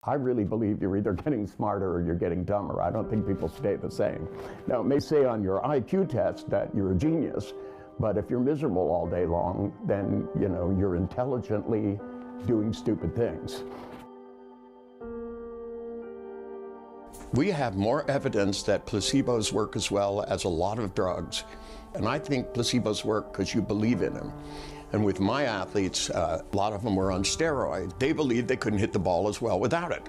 I really believe you're either getting smarter or you're getting dumber. I don't think people stay the same. Now, it may say on your IQ test that you're a genius, but if you're miserable all day long, then, you're intelligently doing stupid things. We have more evidence that placebos work as well as a lot of drugs. And I think placebos work because you believe in them. And with my athletes, a lot of them were on steroids. They believed they couldn't hit the ball as well without it.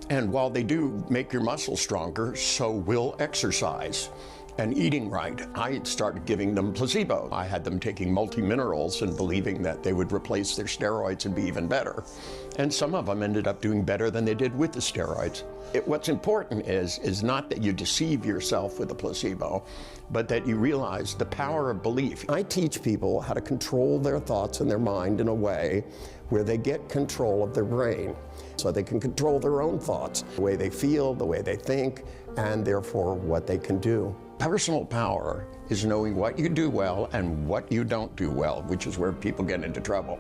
And while they do make your muscles stronger, so will exercise and eating right. I started giving them placebo. I had them taking multi-minerals and believing that they would replace their steroids and be even better. And some of them ended up doing better than they did with the steroids. What's important is not that you deceive yourself with a placebo, but that you realize the power of belief. I teach people how to control their thoughts and their mind in a way where they get control of their brain, so they can control their own thoughts, the way they feel, the way they think, and therefore what they can do. Personal power is knowing what you do well and what you don't do well, which is where people get into trouble.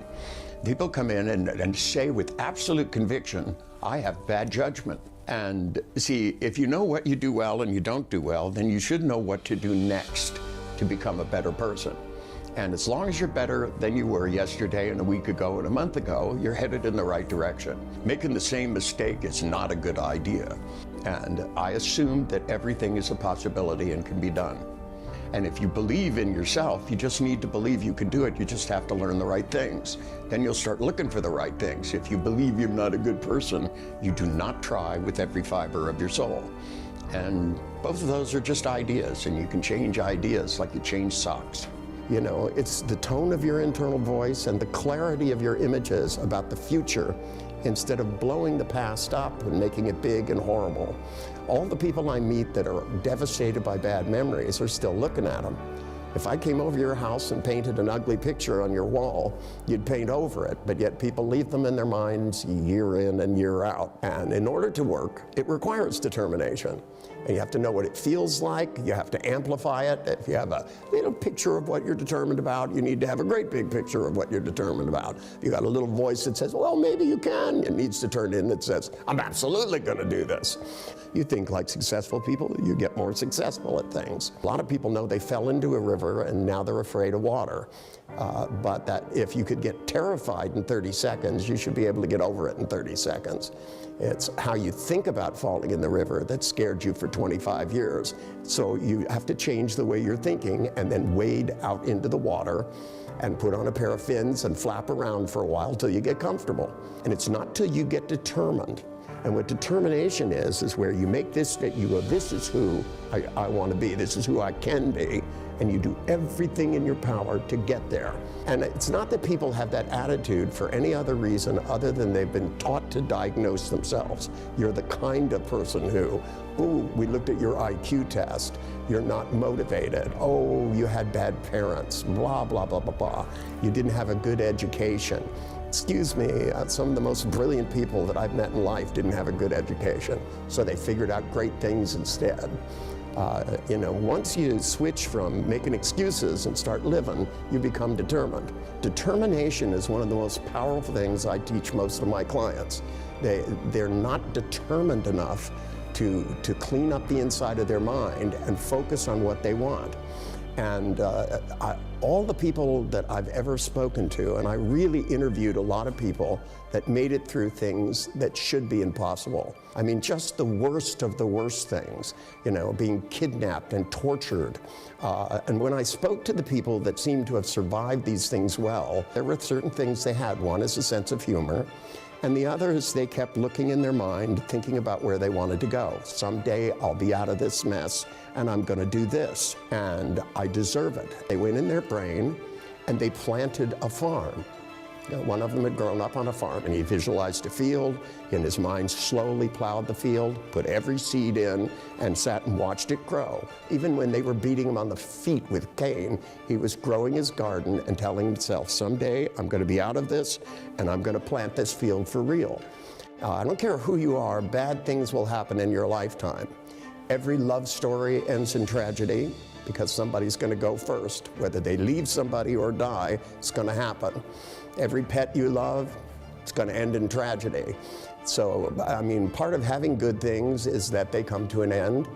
People come in and say with absolute conviction, I have bad judgment. And see, if you know what you do well and you don't do well, then you should know what to do next to become a better person. And as long as you're better than you were yesterday and a week ago and a month ago, you're headed in the right direction. Making the same mistake is not a good idea. And I assume that everything is a possibility and can be done. And if you believe in yourself, you just need to believe you can do it. You just have to learn the right things. Then you'll start looking for the right things. If you believe you're not a good person, you do not try with every fiber of your soul. And both of those are just ideas, and you can change ideas like you change socks. It's the tone of your internal voice and the clarity of your images about the future instead of blowing the past up and making it big and horrible. All the people I meet that are devastated by bad memories are still looking at them. If I came over your house and painted an ugly picture on your wall, you'd paint over it, but yet people leave them in their minds year in and year out. And in order to work, it requires determination. And you have to know what it feels like, you have to amplify it. If you have a little picture of what you're determined about, you need to have a great big picture of what you're determined about. If you got a little voice that says, well, maybe you can, it needs to turn in that says, I'm absolutely gonna do this. You think like successful people, you get more successful at things. A lot of people know they fell into a river and now they're afraid of water. But that if you could get terrified in 30 seconds, you should be able to get over it in 30 seconds. It's how you think about falling in the river that scared you for 25 years. So you have to change the way you're thinking and then wade out into the water and put on a pair of fins and flap around for a while till you get comfortable. And it's not till you get determined. And what determination is where you make this, that you go, this is who I want to be, this is who I can be, and you do everything in your power to get there. And it's not that people have that attitude for any other reason other than they've been taught to diagnose themselves. You're the kind of person who, ooh, we looked at your IQ test, you're not motivated, oh, you had bad parents, blah, blah, blah, blah, blah. You didn't have a good education. Excuse me, some of the most brilliant people that I've met in life didn't have a good education, so they figured out great things instead. Once you switch from making excuses and start living, you become determined. Determination is one of the most powerful things I teach most of my clients. They're not determined enough to clean up the inside of their mind and focus on what they want. And all the people that I've ever spoken to, and I really interviewed a lot of people that made it through things that should be impossible. I mean, just the worst of the worst things, being kidnapped and tortured. And when I spoke to the people that seemed to have survived these things well, there were certain things they had. One is a sense of humor. And the other is they kept looking in their mind, thinking about where they wanted to go. Someday I'll be out of this mess and I'm gonna do this and I deserve it. They went in their brain and they planted a farm. One of them had grown up on a farm and he visualized a field. In his mind slowly plowed the field, put every seed in and sat and watched it grow. Even when they were beating him on the feet with cane, he was growing his garden and telling himself, someday I'm going to be out of this and I'm going to plant this field for real. I don't care who you are, bad things will happen in your lifetime. Every love story ends in tragedy because somebody's going to go first. Whether they leave somebody or die, it's going to happen. Every pet you love, it's going to end in tragedy. So, I mean, part of having good things is that they come to an end.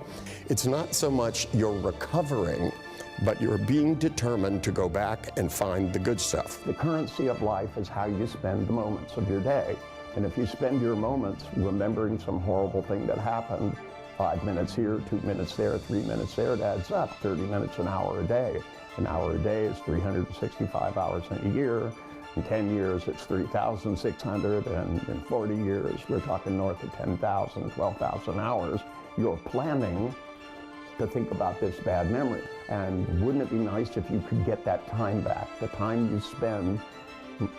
It's not so much you're recovering, but you're being determined to go back and find the good stuff. The currency of life is how you spend the moments of your day. And if you spend your moments remembering some horrible thing that happened, 5 minutes here, 2 minutes there, 3 minutes there, it adds up. 30 minutes, an hour a day. An hour a day is 365 hours in a year. In 10 years, it's 3,600, and in 40 years, we're talking north of 10,000, 12,000 hours. You're planning to think about this bad memory. And wouldn't it be nice if you could get that time back, the time you spend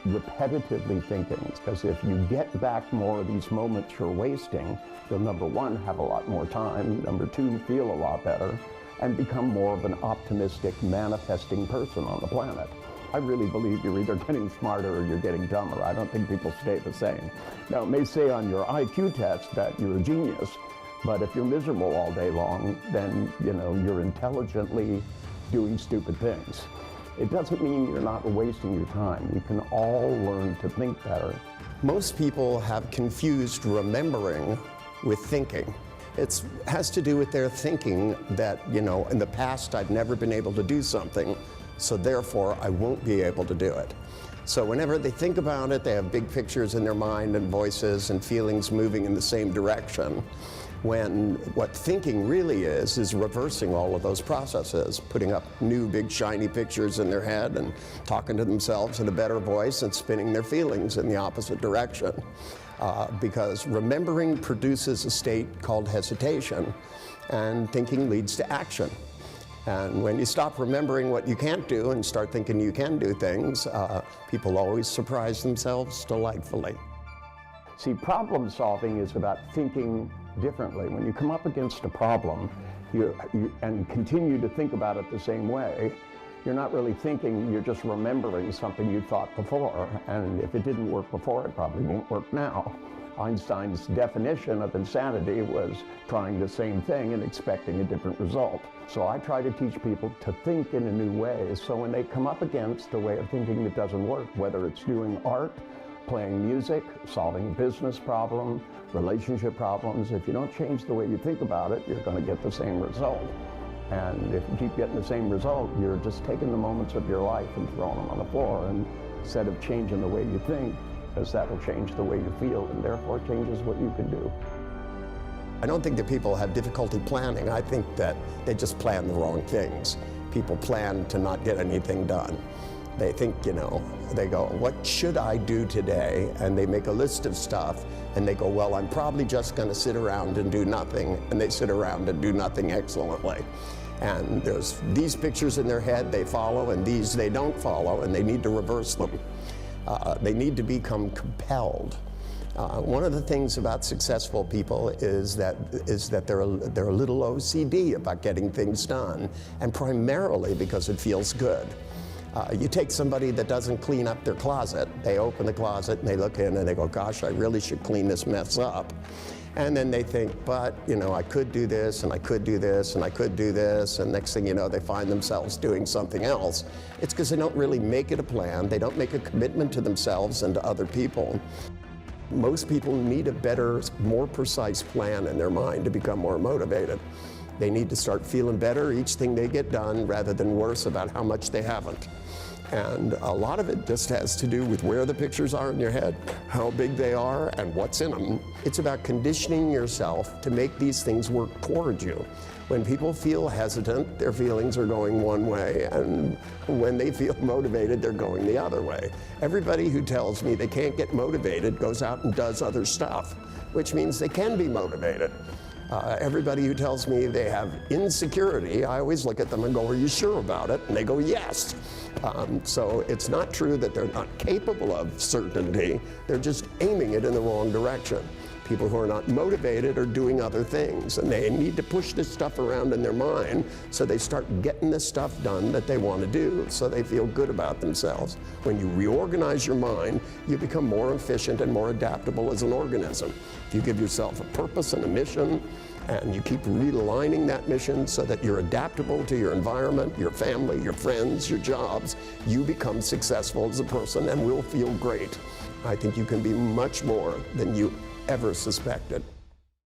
repetitively thinking? Because if you get back more of these moments you're wasting, you'll, number one, have a lot more time, number two, feel a lot better, and become more of an optimistic, manifesting person on the planet. I really believe you're either getting smarter or you're getting dumber. I don't think people stay the same. Now, it may say on your IQ test that you're a genius, but if you're miserable all day long, then, you know, you're intelligently doing stupid things. It doesn't mean you're not wasting your time. We can all learn to think better. Most people have confused remembering with thinking. It has to do with their thinking that, you know, in the past I've never been able to do something, so therefore I won't be able to do it. So whenever they think about it, they have big pictures in their mind and voices and feelings moving in the same direction, when what thinking really is reversing all of those processes, putting up new big shiny pictures in their head and talking to themselves in a better voice and spinning their feelings in the opposite direction. Because remembering produces a state called hesitation, and thinking leads to action. And when you stop remembering what you can't do and start thinking you can do things, people always surprise themselves delightfully. See, problem solving is about thinking differently. When you come up against a problem and continue to think about it the same way, you're not really thinking, you're just remembering something you thought before. And if it didn't work before, it probably won't work now. Einstein's definition of insanity was trying the same thing and expecting a different result. So I try to teach people to think in a new way, so when they come up against a way of thinking that doesn't work, whether it's doing art, playing music, solving a business problem, relationship problems, if you don't change the way you think about it, you're going to get the same result. And if you keep getting the same result, you're just taking the moments of your life and throwing them on the floor, and instead of changing the way you think, because that will change the way you feel, and therefore changes what you can do. I don't think that people have difficulty planning. I think that they just plan the wrong things. People plan to not get anything done. They think, you know, they go, what should I do today? And they make a list of stuff, and they go, well, I'm probably just going to sit around and do nothing. And they sit around and do nothing excellently. And there's these pictures in their head they follow, and these they don't follow, and they need to reverse them. They need to become compelled. One of the things about successful people is that they're a little OCD about getting things done, and primarily because it feels good. You take somebody that doesn't clean up their closet, they open the closet and they look in and they go, gosh, I really should clean this mess up. And then they think, but, you know, I could do this, and I could do this, and I could do this, and next thing you know, they find themselves doing something else. It's because they don't really make it a plan. They don't make a commitment to themselves and to other people. Most people need a better, more precise plan in their mind to become more motivated. They need to start feeling better each thing they get done, rather than worse about how much they haven't. And a lot of it just has to do with where the pictures are in your head, how big they are, and what's in them. It's about conditioning yourself to make these things work towards you. When people feel hesitant, their feelings are going one way, and when they feel motivated, they're going the other way. Everybody who tells me they can't get motivated goes out and does other stuff, which means they can be motivated. Everybody who tells me they have insecurity, I always look at them and go, are you sure about it? And they go, yes. So it's not true that they're not capable of certainty, they're just aiming it in the wrong direction. People who are not motivated are doing other things, and they need to push this stuff around in their mind so they start getting the stuff done that they want to do, so they feel good about themselves. When you reorganize your mind, you become more efficient and more adaptable as an organism. If you give yourself a purpose and a mission, and you keep realigning that mission so that you're adaptable to your environment, your family, your friends, your jobs, you become successful as a person and will feel great. I think you can be much more than you ever suspected.